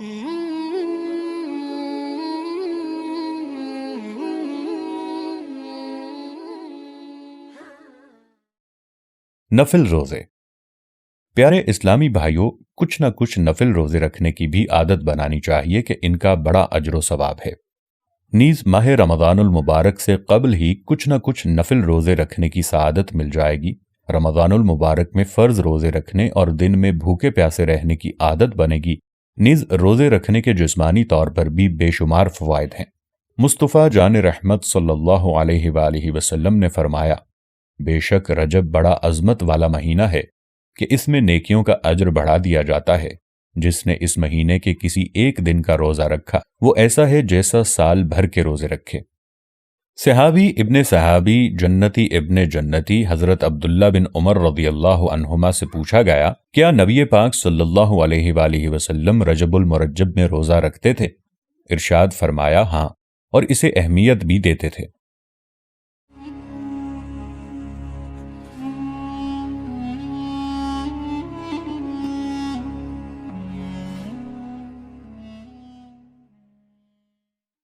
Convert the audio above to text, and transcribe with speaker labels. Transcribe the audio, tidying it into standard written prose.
Speaker 1: نفل روزے۔ پیارے اسلامی بھائیوں، کچھ نہ کچھ نفل روزے رکھنے کی بھی عادت بنانی چاہیے کہ ان کا بڑا اجر و ثواب ہے۔ نیز ماہ رمضان المبارک سے قبل ہی کچھ نہ کچھ نفل روزے رکھنے کی سعادت مل جائے گی۔ رمضان المبارک میں فرض روزے رکھنے اور دن میں بھوکے پیاسے رہنے کی عادت بنے گی۔ نیز روزے رکھنے کے جسمانی طور پر بھی بے شمار فوائد ہیں۔ مصطفیٰ جان رحمت صلی اللہ علیہ وآلہ وسلم نے فرمایا، بے شک رجب بڑا عظمت والا مہینہ ہے کہ اس میں نیکیوں کا اجر بڑھا دیا جاتا ہے۔ جس نے اس مہینے کے کسی ایک دن کا روزہ رکھا وہ ایسا ہے جیسا سال بھر کے روزے رکھے۔ صحابی ابن صحابی جنتی ابن جنتی حضرت عبداللہ بن عمر رضی اللہ عنہما سے پوچھا گیا، کیا نبی پاک صلی اللہ علیہ وآلہ وسلم رجب المرجب میں روزہ رکھتے تھے؟ ارشاد فرمایا، ہاں، اور اسے اہمیت بھی دیتے تھے۔